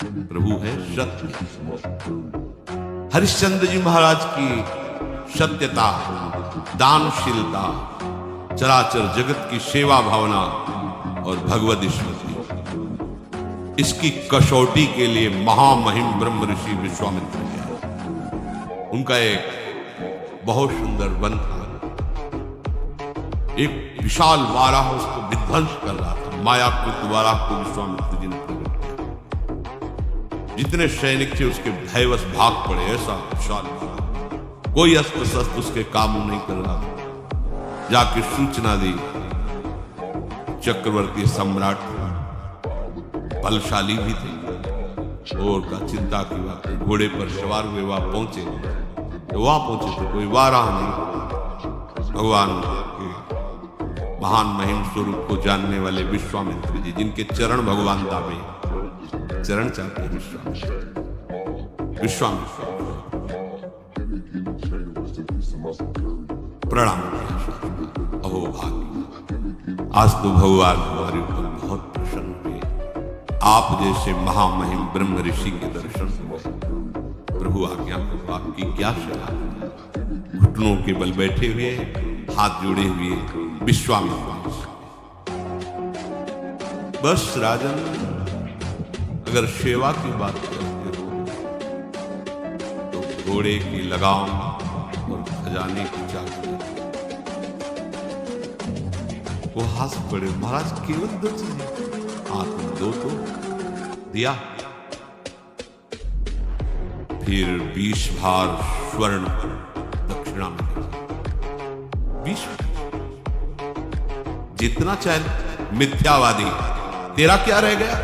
प्रभु है सत्य। हरिश्चंद्र जी महाराज की सत्यता, दानशीलता, चराचर जगत की सेवा भावना और भगवद स्मृति, इसकी कसौटी के लिए महामहिम ब्रह्म ऋषि विश्वामित्र गया। उनका एक बहुत सुंदर वन था, एक विशाल वाराह उसको विध्वंस कर रहा था। मायाकृत वाराह को विश्वामित्र जी ने प्रकट किया। जितने सैनिक थे उसके भयवश भाग पड़े। ऐसा विशाल वाराह, कोई अस्त्र शस्त्र उसके काबू नहीं कर रहा था। जाके सूचना दी, चक्रवर्ती सम्राट बलशाली भी थे और का चिंता की बात है। घोड़े पर सवार हुए वहां पहुंचे तो कोई वाराह नहीं, भगवान के महान महिम स्वरूप को जानने वाले विश्वामित्र जी, जिनके चरण भगवान दावे, चरण चाहते हैं विश्वामित्र प्रणाम। अहो भाग्य, आज तो भगवान हमारे ऊपर बहुत प्रसन्न हुए। आप जैसे महामहिम ब्रह्म ऋषि के दर्शन हुए। प्रभु आज्ञा को आपकी क्या सलाह। घुटनों के बल बैठे हुए, हाथ जोड़े हुए विश्वामित्र, बस राजन, अगर सेवा की बात करते हो तो घोड़े की लगाम और खजाने की चाबी। वो हंस पड़े। महाराज केवल 2 चीजें, हाथ में 2 तो दिया, फिर 20 भार स्वर्ण दक्षिणा में 20। जितना चाहे मिथ्यावादी, तेरा क्या रह गया?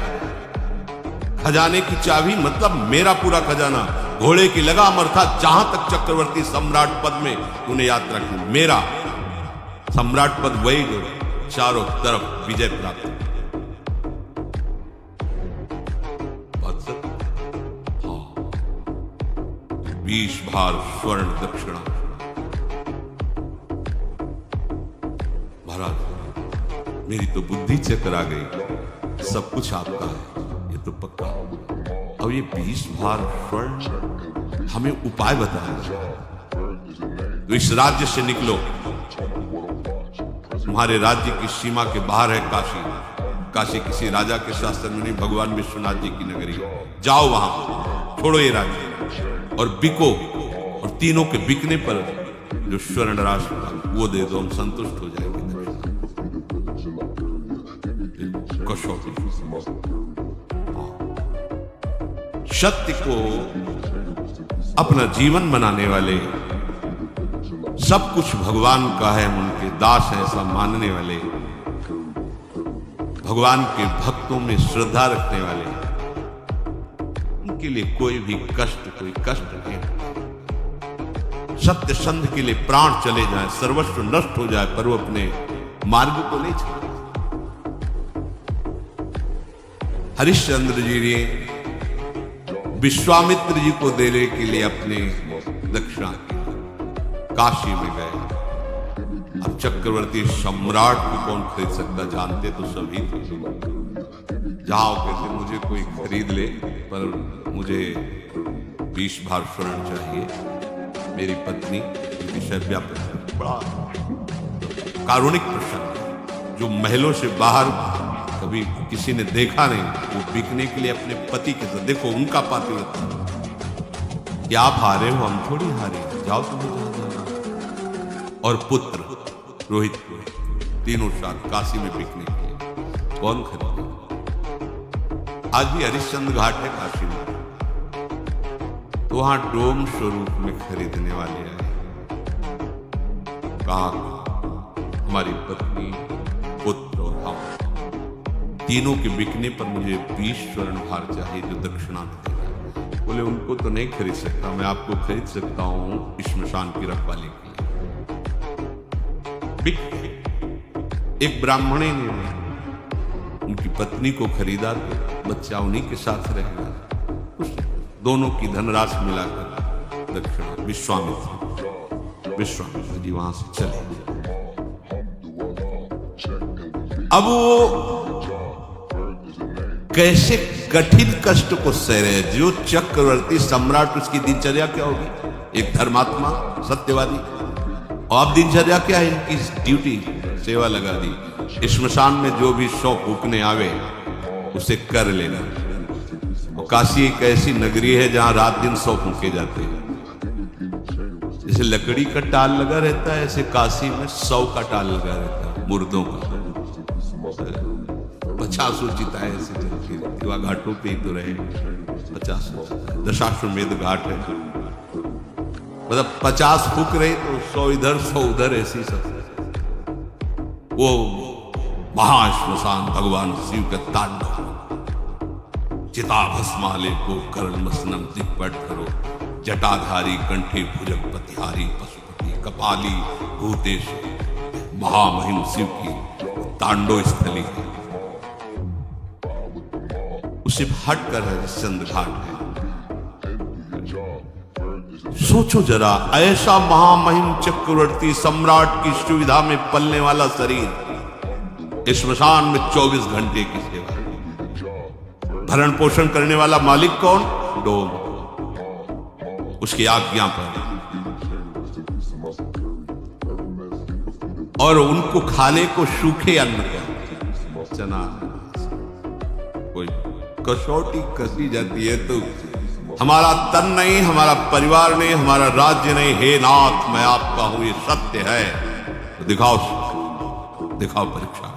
खजाने की चाबी मतलब मेरा पूरा खजाना, घोड़े की लगाम अर्थात जहां तक चक्रवर्ती सम्राट पद में तूने यात्रा की, मेरा सम्राट पद वही जो चारों तरफ विजय प्राप्त। हाँ, 20 भार स्वर्ण दक्षिणा। महाराज, मेरी तो बुद्धि चकरा गई। सब कुछ आपका है, ये तो पक्का। अब ये 20 भार स्वर्ण, हमें उपाय बताया। तो इस राज्य से निकलो, तुम्हारे राज्य की सीमा के बाहर है काशी। काशी किसी राजा के शासन में नहीं, भगवान विश्वनाथ जी की नगरी। जाओ वहां, छोड़ो ये राज्य और बिको, और तीनों के बिकने पर जो स्वर्ण राशि वो दे दो, हम संतुष्ट हो जाएंगे। सत्य को अपना जीवन बनाने वाले, सब कुछ भगवान का है, हम उनके दास हैं ऐसा मानने वाले, भगवान के भक्तों में श्रद्धा रखने वाले, उनके लिए कोई भी कष्ट, कोई कष्ट नहीं। सत्य संध के लिए प्राण चले जाए, सर्वस्व नष्ट हो जाए, पर वो अपने मार्ग को नहीं छोड़े। हरिश्चंद्र जी ने विश्वामित्र जी को देने के लिए अपने दक्षिणा काशी में गए। अब चक्रवर्ती सम्राट को कौन खरीद सकता, जानते तो सभी थे। जाओ, कहते मुझे कोई खरीद ले, पर मुझे 20 भार स्वर्ण चाहिए। मेरी पत्नी व्यापक, बड़ा कारुणिक प्रसंग, जो महलों से बाहर कभी किसी ने देखा नहीं, वो बिकने के लिए अपने पति के साथ, देखो उनका पातिव्रता, कि आप हारे हो, हम थोड़ी हारे, जाओ तुम्हें जहां जाना। और पुत्र रोहित को तीनों साथ काशी में बिकने के लिए कौन खरीदे? आज भी हरिश्चंद्र घाट है काशी में, तो वहां डोम स्वरूप में खरीदने वाले आए। कहा हमारी पत्नी, पुत्र और हम तीनों के बिकने पर मुझे 20 स्वर्ण भार चाहिए, जो दक्षिणा में देना। बोले उनको तो नहीं खरीद सकता, मैं आपको खरीद सकता हूं श्मशान की रखवाली के लिए। एक ब्राह्मणी ने उनकी पत्नी को खरीदा, तो बच्चा उन्हीं के साथ रहेगा। दोनों की धनराशि मिलाकर दक्षिणा विश्वामित्र जी वहां से चले। अब वो कैसे कठिन कष्ट को सह रहे, जो चक्रवर्ती सम्राट, उसकी दिनचर्या क्या होगी? एक धर्मात्मा, सत्यवादी। और अब दिनचर्या क्या है इनकी? ड्यूटी, सेवा लगा दी। श्मशान में जो भी 100 फूकने आवे उसे कर लेना। और काशी एक ऐसी नगरी है जहां रात दिन 100 फूके जाते हैं। जैसे लकड़ी का टाल लगा रहता है, ऐसे काशी में 100 का टाल लगा रहता है, मुर्दों का। 50 चिताएं ऐसे चलती रहती, वहां घाटों पे ही तो रहे 50। दशाश्वमेध घाट है, मतलब 50 फूक रहे तो 100 इधर 100 उधर, ऐसी सब। वो महाश्मशान भगवान शिव का तांडव। चिता भस्माले को कर्ण मसनम दिग्पट करो, जटाधारी कंठे भुजगपतिहारी पशुपति कपाली भूतेश, महामहिम शिव की तांडव स्थली है। उसे हट कर हरिश्चंद्र घाट है। सोचो जरा, ऐसा महामहिम चक्रवर्ती सम्राट की सुविधा में पलने वाला शरीर, श्मशान में 24 घंटे की सेवा, भरण पोषण करने वाला मालिक कौन? डोम। उसकी आज्ञा पर, और उनको खाने को सूखे अन्न का चना, कोई कसौटी कसी जाती है तो हमारा तन नहीं, हमारा परिवार नहीं, हमारा राज्य नहीं। हे नाथ, मैं आपका हूं, ये सत्य है, तो दिखाओ परीक्षा।